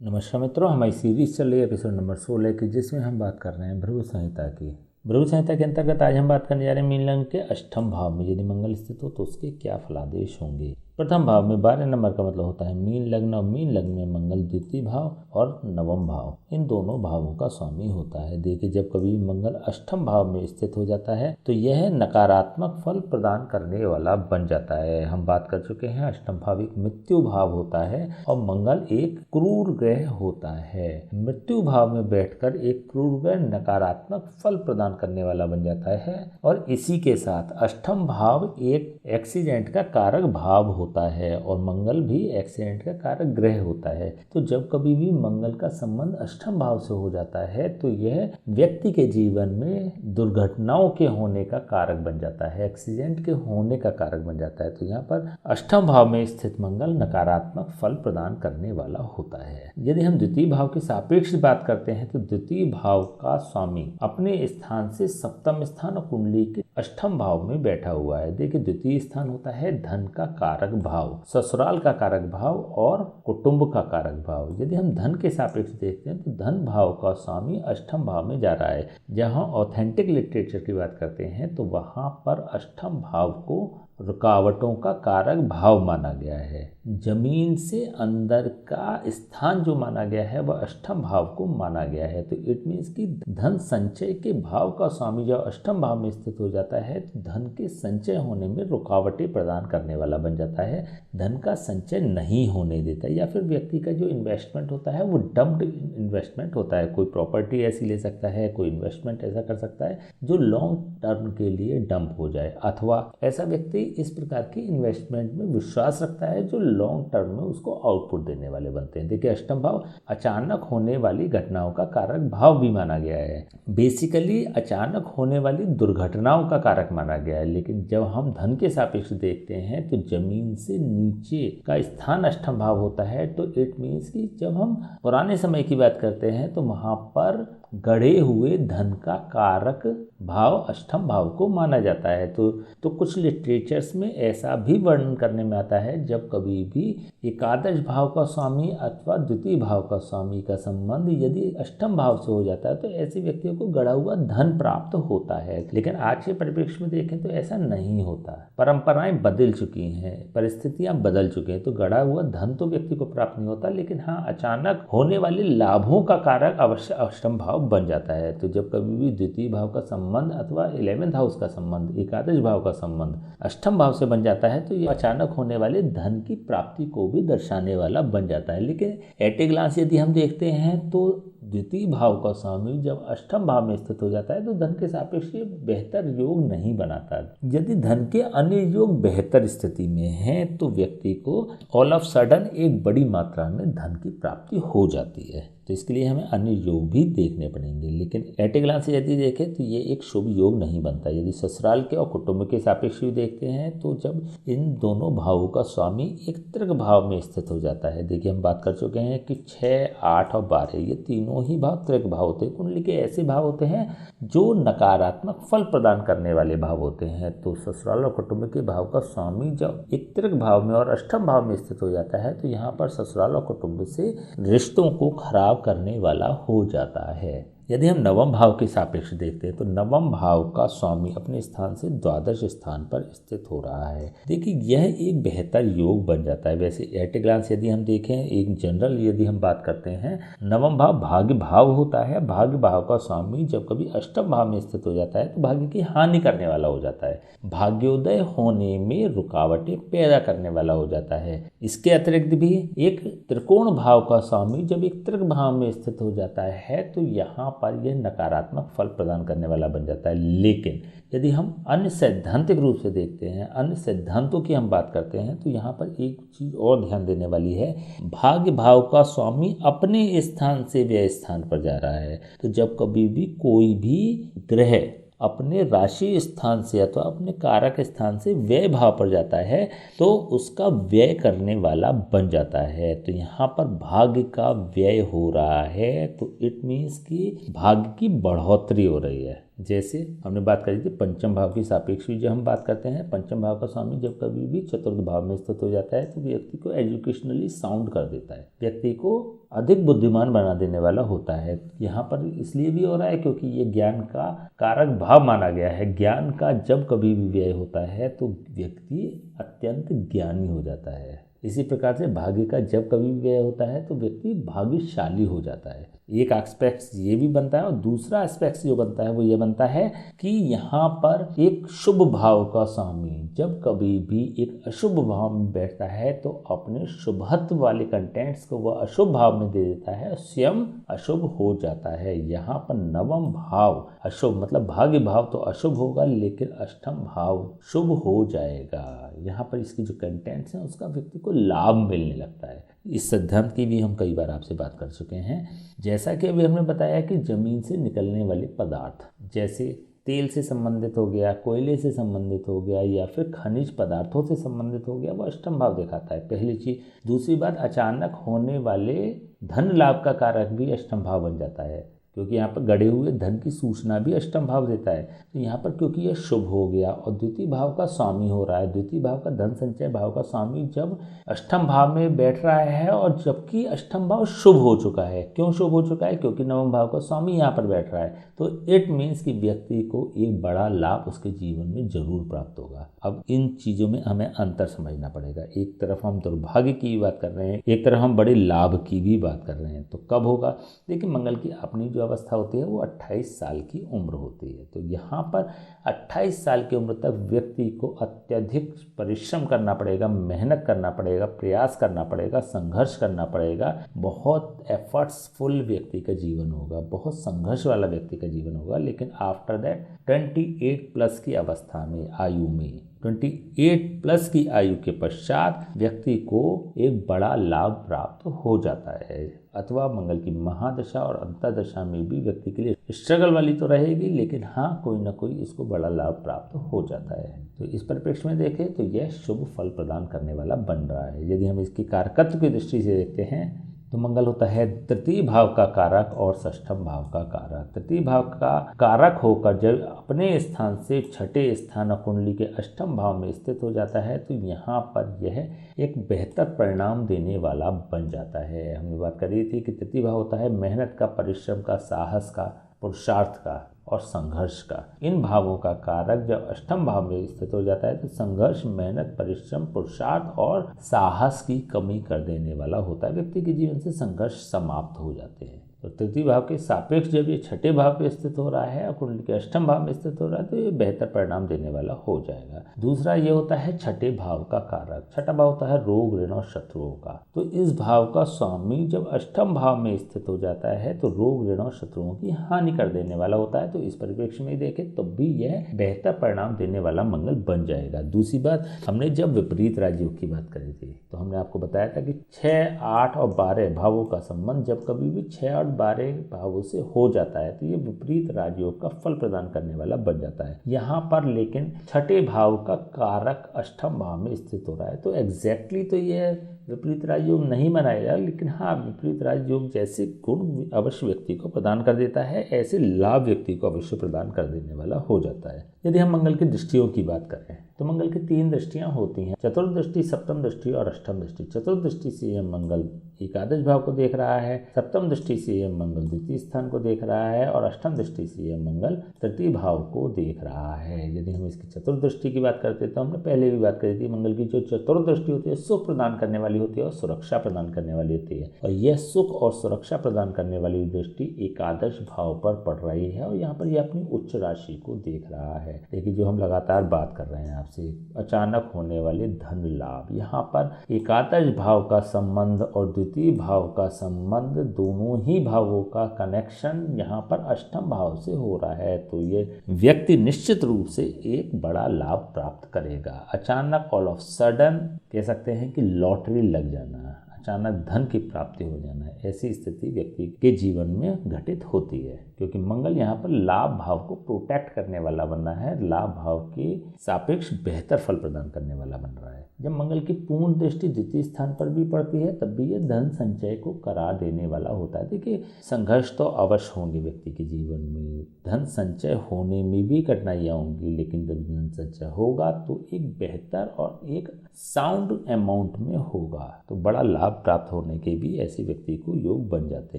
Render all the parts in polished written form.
नमस्कार मित्रों, हमारी सीरीज चल रही है एपिसोड नंबर 16 की, जिसमें हम बात कर रहे हैं भृगु संहिता की। भृगु संहिता के अंतर्गत आज हम बात करने जा रहे हैं मीन लग्न के अष्टम भाव में यदि मंगल स्थित हो तो उसके क्या फलादेश होंगे। प्रथम भाव में 12 नंबर का मतलब होता है मीन लग्न, और मीन लग्न में मंगल द्वितीय भाव और नवम भाव, इन दोनों भावों का स्वामी होता है। देखिए, जब कभी मंगल अष्टम भाव में स्थित हो जाता है तो यह नकारात्मक फल प्रदान करने वाला बन जाता है। हम बात कर चुके हैं, अष्टम भाव एक मृत्यु भाव होता है और मंगल एक क्रूर ग्रह होता है। मृत्यु भाव में बैठकर एक क्रूर ग्रह नकारात्मक फल प्रदान करने वाला बन जाता है, और इसी के साथ अष्टम भाव एक एक्सीडेंट का कारक भाव होता है और मंगल भी एक्सीडेंट का कारक ग्रह होता है। तो जब कभी भी मंगल का संबंध अष्टम भाव से हो जाता है तो यह व्यक्ति के जीवन में दुर्घटनाओं के होने का कारक बन जाता है, एक्सीडेंट के होने का कारक बन जाता है। तो यहाँ पर अष्टम भाव में स्थित मंगल नकारात्मक फल प्रदान करने वाला होता है। यदि हम द्वितीय भाव के सापेक्ष बात करते हैं तो द्वितीय भाव का स्वामी अपने स्थान से सप्तम स्थान और कुंडली के अष्टम भाव में बैठा हुआ है। देखिए, द्वितीय स्थान होता है धन का कारक भाव, ससुराल का कारक भाव और कुटुंब का कारक भाव। यदि हम धन के सापेक्ष देखते हैं तो धन भाव का स्वामी अष्टम भाव में जा रहा है। जहां ऑथेंटिक लिटरेचर की बात करते हैं तो वहां पर अष्टम भाव को रुकावटों का कारक भाव माना गया है। जमीन से अंदर का स्थान जो माना गया है वह अष्टम भाव को माना गया है। तो इट मीन्स कि धन संचय के भाव का स्वामी जब अष्टम भाव में स्थित हो जाता है तो धन के संचय होने में रुकावटें प्रदान करने वाला बन जाता है, धन का संचय नहीं होने देता। या फिर व्यक्ति का जो इन्वेस्टमेंट होता है वो डम्प्ड इन्वेस्टमेंट होता है। कोई प्रॉपर्टी ऐसी ले सकता है, कोई इन्वेस्टमेंट ऐसा कर सकता है जो लॉन्ग टर्म के लिए डंप हो जाए, अथवा ऐसा व्यक्ति इस प्रकार की इन्वेस्टमेंट में विश्वास रखता है जो लॉन्ग टर्म में उसको आउटपुट देने वाले बनते हैं। देखिए, अष्टम भाव अचानक होने वाली घटनाओं का कारक भाव भी माना गया है, बेसिकली अचानक होने वाली दुर्घटनाओं का कारक माना गया है। लेकिन जब हम धन के सापेक्ष देखते हैं तो जमीन से नीचे का स्थान अष्टम भाव होता है। तो इट मीन्स कि जब हम पुराने समय की बात करते हैं तो वहां पर गढ़े हुए धन का कारक भाव अष्टम भाव को माना जाता है। तो कुछ लिटरेचर्स में ऐसा भी वर्णन करने में आता है जब कभी भी एकादश भाव का स्वामी अथवा द्वितीय भाव का स्वामी का संबंध यदि अष्टम भाव से हो जाता है तो ऐसे व्यक्तियों को गढ़ा हुआ धन प्राप्त होता है। लेकिन आज के परिप्रेक्ष्य में देखें तो ऐसा नहीं होता। परंपराएं बदल चुकी हैं, परिस्थितियां बदल चुकी हैं, तो गढ़ा हुआ धन तो व्यक्ति को प्राप्त नहीं होता, लेकिन हाँ, अचानक होने वाले लाभों का कारक अवश्य अष्टम भाव बन जाता है। तो जब कभी भी द्वितीय भाव का संबंध अथवा 11th हाउस का संबंध, एकादश भाव का संबंध अष्टम भाव से बन जाता है तो ये अचानक होने वाले धन की प्राप्ति को भी दर्शाने वाला बन जाता है। लेकिन एट ए ग्लांस यदि हम देखते हैं तो द्वितीय भाव का स्वामी जब अष्टम भाव में स्थित हो जाता है तो धन के सापेक्ष बेहतर योग नहीं बनाता। यदि धन के अन्य योग बेहतर स्थिति में हैं तो व्यक्ति को ऑल ऑफ सडन एक बड़ी मात्रा में धन की प्राप्ति हो जाती है। तो इसके लिए हमें अन्य योग भी देखने पड़ेंगे। लेकिन एट ए ग्लांस यदि देखें तो ये एक शुभ योग नहीं बनता। यदि ससुराल के और कुटुंब के सापेक्ष भी देखते हैं तो जब इन दोनों भावों का स्वामी एक तृक भाव में स्थित हो जाता है। देखिए, हम बात कर चुके हैं कि 6, 8 और 12 ये तीनों ही भाव तृक भाव होते हैं। कुंडली के ऐसे भाव होते हैं जो नकारात्मक फल प्रदान करने वाले भाव होते हैं। तो ससुराल और कुटुंब के भाव का स्वामी जब एक तृक भाव में और अष्टम भाव में स्थित हो जाता है तो यहाँ पर ससुराल और कुटुंब से रिश्तों को खराब करने वाला हो जाता है। यदि हम नवम भाव के सापेक्ष देखते हैं तो नवम भाव का स्वामी अपने स्थान से द्वादश स्थान पर स्थित हो रहा है। देखिए, यह एक बेहतर योग बन जाता है। वैसे एट ए ग्लांस यदि हम देखें, एक जनरल यदि हम बात करते हैं, नवम भाव भाग्य भाव होता है। भाग्य भाव का स्वामी जब कभी अष्टम भाव में स्थित हो जाता है तो भाग्य की हानि करने वाला हो जाता है, भाग्योदय होने में रुकावटें पैदा करने वाला हो जाता है। इसके अतिरिक्त भी एक त्रिकोण भाव का स्वामी जब एक त्रिक भाव में स्थित हो जाता है तो यहाँ पर यह नकारात्मक फल प्रदान करने वाला बन जाता है। लेकिन यदि हम अन्य सैद्धांतिक रूप से देखते हैं, अन्य सिद्धांतों की हम बात करते हैं तो यहाँ पर एक चीज और ध्यान देने वाली है, भाग्य भाव का स्वामी अपने स्थान से व्यय स्थान पर जा रहा है। तो जब कभी भी कोई भी ग्रह अपने राशि स्थान से अथवा अपने कारक स्थान से व्यय भाव पर जाता है तो उसका व्यय करने वाला बन जाता है। तो यहाँ पर भाग्य का व्यय हो रहा है तो इट मीन्स कि भाग्य की बढ़ोतरी हो रही है। जैसे हमने बात करी थी पंचम भाव की सापेक्ष जो हम बात करते हैं, पंचम भाव का स्वामी जब कभी भी चतुर्थ भाव में स्थित हो जाता है तो व्यक्ति को एजुकेशनली साउंड कर देता है, व्यक्ति को अधिक बुद्धिमान बना देने वाला होता है। यहाँ पर इसलिए भी हो रहा है क्योंकि ये ज्ञान का कारक भाव माना गया है। ज्ञान का जब कभी भी व्यय होता है तो व्यक्ति अत्यंत ज्ञानी हो जाता है। इसी प्रकार से भाग्य का जब कभी व्यय होता है तो व्यक्ति भाग्यशाली हो जाता है। एक एस्पेक्ट ये भी बनता है और दूसरा एस्पेक्ट जो बनता है वो ये बनता है कि यहाँ पर एक शुभ भाव का स्वामी जब कभी भी एक अशुभ भाव में बैठता है तो अपने शुभत्व वाले कंटेंट्स को वह अशुभ भाव में दे देता है, स्वयं अशुभ हो जाता है। यहाँ पर नवम भाव अशुभ मतलब भाग्य भाव तो अशुभ होगा लेकिन अष्टम भाव शुभ हो जाएगा। यहाँ पर इसकी जो कंटेंट्स हैं उसका व्यक्ति को लाभ मिलने लगता है। इस सिद्धांत की भी हम कई बार आपसे बात कर चुके हैं। जैसा कि अभी हमने बताया कि जमीन से निकलने वाले पदार्थ जैसे तेल से संबंधित हो गया, कोयले से संबंधित हो गया या फिर खनिज पदार्थों से संबंधित हो गया, वो अष्टम भाव दिखाता है, पहली चीज। दूसरी बात, अचानक होने वाले धन लाभ का कारक भी अष्टम भाव बन जाता है क्योंकि यहाँ पर गड़े हुए धन की सूचना भी अष्टम भाव देता है। तो यहाँ पर क्योंकि यह शुभ हो गया और द्वितीय भाव का स्वामी हो रहा है, द्वितीय भाव का धन संचय भाव का स्वामी जब अष्टम भाव में बैठ रहा है और जबकि अष्टम भाव शुभ हो चुका है। क्यों शुभ हो चुका है? क्योंकि नवम भाव का स्वामी यहाँ पर बैठ रहा है। तो इट मीन्स कि व्यक्ति को एक बड़ा लाभ उसके जीवन में जरूर प्राप्त होगा। अब इन चीज़ों में हमें अंतर समझना पड़ेगा। एक तरफ हम दुर्भाग्य की भी बात कर रहे हैं, एक तरफ हम बड़े लाभ की भी बात कर रहे हैं। तो कब होगा? देखिए, मंगल की अपनी जो अवस्था होती है वो 28 साल की उम्र होती है। तो यहाँ पर 28 साल की उम्र तक व्यक्ति को अत्यधिक परिश्रम करना पड़ेगा, मेहनत करना पड़ेगा, प्रयास करना पड़ेगा, संघर्ष करना पड़ेगा। बहुत एफर्ट्सफुल व्यक्ति का जीवन होगा, बहुत संघर्ष वाला व्यक्ति का जीवन होगा। लेकिन आफ्टर दैट 28 प्लस की अवस्था में, आयु में 28 प्लस की आयु के पश्चात व्यक्ति को एक बड़ा लाभ प्राप्त हो जाता है। अथवा मंगल की महादशा और अंतर्दशा में भी व्यक्ति के लिए स्ट्रगल वाली तो रहेगी, लेकिन हाँ, कोई ना कोई इसको बड़ा लाभ प्राप्त हो जाता है। तो इस परिप्रेक्ष्य में देखें तो यह शुभ फल प्रदान करने वाला बन रहा है। यदि हम इसकी कारकत्व की दृष्टि से देखते हैं तो मंगल होता है तृतीय भाव का कारक और षष्ठम भाव का कारक। तृतीय भाव का कारक होकर जब अपने स्थान से छठे स्थान कुंडली के अष्टम भाव में स्थित हो जाता है तो यहाँ पर यह एक बेहतर परिणाम देने वाला बन जाता है। हमने बात करी थी कि तृतीय भाव होता है मेहनत का, परिश्रम का, साहस का, पुरुषार्थ का और संघर्ष का। इन भावों का कारक जब अष्टम भाव में स्थित हो जाता है तो संघर्ष, मेहनत, परिश्रम, पुरुषार्थ और साहस की कमी कर देने वाला होता है। व्यक्ति के जीवन से संघर्ष समाप्त हो जाते हैं। तो तृतीय भाव के सापेक्ष जब ये छठे भाव पे स्थित हो रहा है और कुंडली के अष्टम भाव में स्थित हो रहा है तो ये बेहतर परिणाम देने वाला हो जाएगा। दूसरा ये होता है छठे भाव का कारक। छठा भाव होता है रोग, ऋण और शत्रुओं का। तो इस भाव का स्वामी जब अष्टम भाव में स्थित हो जाता है तो रोग, ऋण और शत्रुओं की हानि कर देने वाला होता है। तो इस परिप्रेक्ष्य में देखें तो भी यह बेहतर परिणाम देने वाला मंगल बन जाएगा। दूसरी बात, हमने जब विपरीत राजयोग की बात करी थी तो हमने आपको बताया था कि 6, 8 और 12 भावों का संबंध जब कभी भी 6 और 12 भावों से हो जाता है तो ये विपरीत राजयोग का फल प्रदान करने वाला बन जाता है। यहाँ पर लेकिन छठे भाव का कारक अष्टम भाव में स्थित हो रहा है तो एग्जैक्टली तो ये विपरीत राजयोग नहीं मनाएगा, लेकिन हाँ, विपरीत राजयोग जैसे गुण अवश्य व्यक्ति को प्रदान कर देता है, ऐसे लाभ व्यक्ति को अवश्य प्रदान कर देने वाला हो जाता है। यदि हम मंगल की दृष्टियों की बात करें तो मंगल की 3 दृष्टियां होती हैं, चतुर्थ दृष्टि, सप्तम दृष्टि और अष्टम दृष्टि। चतुर्थ दृष्टि से यह मंगल एकादश भाव को देख रहा है, सप्तम दृष्टि से यह मंगल द्वितीय स्थान को देख रहा है और अष्टम दृष्टि से यह मंगल तृतीय भाव को देख रहा है। यदि हम इसकी चतुर्थ दृष्टि की बात करते तो हमने पहले भी बात करी थी, मंगल की जो चतुर्थ दृष्टि होती है सुख प्रदान करने वाली होती है और सुरक्षा प्रदान करने वाली होती है। और यह सुख और सुरक्षा प्रदान करने वाली दृष्टि एकादश भाव पर पड़ रही है और यहाँ पर यह अपनी उच्च राशि को देख रहा है। देखिए, जो हम लगातार बात कर रहे हैं आपसे, अचानक होने वाले धन लाभ, यहाँ पर एकादश भाव का संबंध और द्वितीय भाव का संबंध, दोनों ही भावों का कनेक्शन यहाँ पर अष्टम भाव से हो रहा है। तो ये व्यक्ति निश्चित रूप से एक बड़ा लाभ प्राप्त करेगा। अचानक, ऑल ऑफ सडन कह सकते हैं कि लॉटरी लग जाना, अचानक धन की प्राप्ति हो जाना, ऐसी स्थिति व्यक्ति के जीवन में घटित होती है क्योंकि मंगल यहाँ पर लाभ भाव को प्रोटेक्ट करने वाला बन रहा है, लाभ भाव के सापेक्ष बेहतर फल प्रदान करने वाला बन रहा है। जब मंगल की पूर्ण दृष्टि द्वितीय स्थान पर भी पड़ती है तब भी ये धन संचय को करा देने वाला होता है। देखिए, संघर्ष तो अवश्य होंगे व्यक्ति के जीवन में, धन संचय होने में भी कठिनाइयाँ होंगी, लेकिन जब धन संचय होगा तो एक बेहतर और एक साउंड अमाउंट में होगा तो बड़ा लाभ लाभ प्राप्त होने के भी ऐसे व्यक्ति को योग बन जाते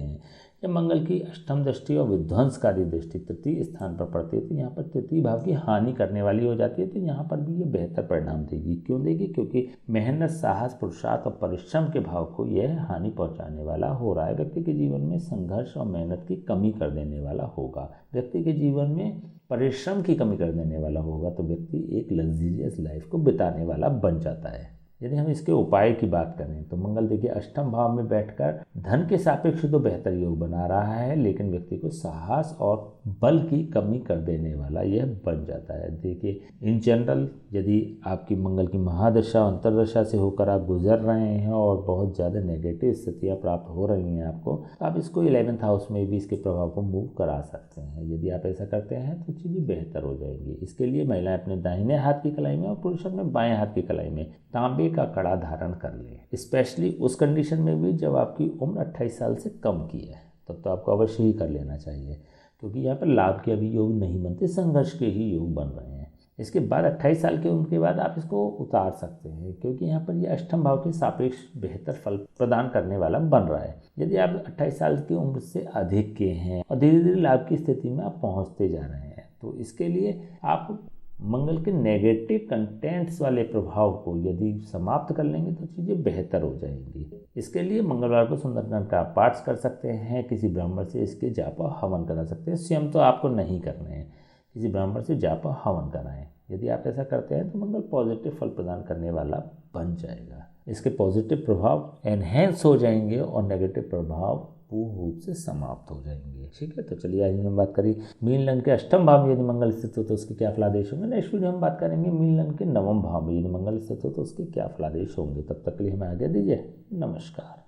हैं। जब मंगल की अष्टम दृष्टि और विध्वंसकारी दृष्टि तृतीय स्थान पर पड़ती है तो यहाँ पर तृतीय भाव की हानि करने वाली हो जाती है, तो यहाँ पर भी ये बेहतर परिणाम देगी। क्यों देगी? क्योंकि मेहनत, साहस, पुरुषार्थ और परिश्रम के भाव को यह हानि पहुँचाने वाला हो रहा है। व्यक्ति के जीवन में संघर्ष और मेहनत की कमी कर देने वाला होगा, व्यक्ति के जीवन में परिश्रम की कमी कर देने वाला होगा, तो व्यक्ति एक लग्जरियस लाइफ को बिताने वाला बन जाता है। यदि हम इसके उपाय की बात करें तो मंगल देखिए अष्टम भाव में बैठकर धन के सापेक्ष तो बेहतर योग बना रहा है, लेकिन व्यक्ति को साहस और बल की कमी कर देने वाला यह बन जाता है। देखिए इन जनरल यदि आपकी मंगल की महादशा अंतरदशा से होकर आप गुजर रहे हैं और बहुत ज़्यादा नेगेटिव स्थितियाँ प्राप्त हो रही हैं आपको, तो आप इसको 11th हाउस में भी इसके प्रभाव को मूव करा सकते हैं। यदि आप ऐसा करते हैं तो चीज़ें बेहतर हो जाएंगी। इसके लिए महिलाएं अपने दाहिने हाथ की कलाई में और पुरुष अपने बाएं हाथ की कलाई में तांबे का कड़ा धारण कर ले, स्पेशली उस कंडीशन में भी जब आपकी उम्र 28 साल से कम की है, तब तो आपको अवश्य ही कर लेना चाहिए, क्योंकि यहाँ पर लाभ के अभी योग नहीं बनते, संघर्ष के ही योग बन रहे हैं। इसके बाद 28 साल के उम्र के बाद आप इसको उतार सकते हैं, क्योंकि यहाँ पर ये अष्टम भाव के सापेक्ष बेहतर फल प्रदान करने वाला बन रहा है। यदि आप 28 साल की उम्र से अधिक के हैं और धीरे धीरे लाभ की स्थिति में आप पहुँचते जा रहे हैं, तो इसके लिए आप मंगल के नेगेटिव कंटेंट्स वाले प्रभाव को यदि समाप्त कर लेंगे तो चीज़ें बेहतर हो जाएंगी। इसके लिए मंगलवार को सुंदरकांड का पाठ कर सकते हैं, किसी ब्राह्मण से इसके जाप हवन करा सकते हैं। स्वयं तो आपको नहीं करने हैं, किसी ब्राह्मण से जाप हवन कराएं। यदि आप ऐसा करते हैं तो मंगल पॉजिटिव फल प्रदान करने वाला बन जाएगा। इसके पॉजिटिव प्रभाव एनहेंस हो जाएंगे और नेगेटिव प्रभाव पूर्ण रूप से समाप्त हो जाएंगे। ठीक है, तो चलिए आज हमने बात करी मीन लग्न के अष्टम भाव में यदि मंगल स्थित हो तो उसके क्या फलादेश होंगे। नेक्स्ट वीडियो हम बात करेंगे मीन लग्न के नवम भाव में यदि मंगल स्थित हो तो उसके क्या फलादेश होंगे। तब तक के लिए हमें आज्ञा दीजिए। नमस्कार।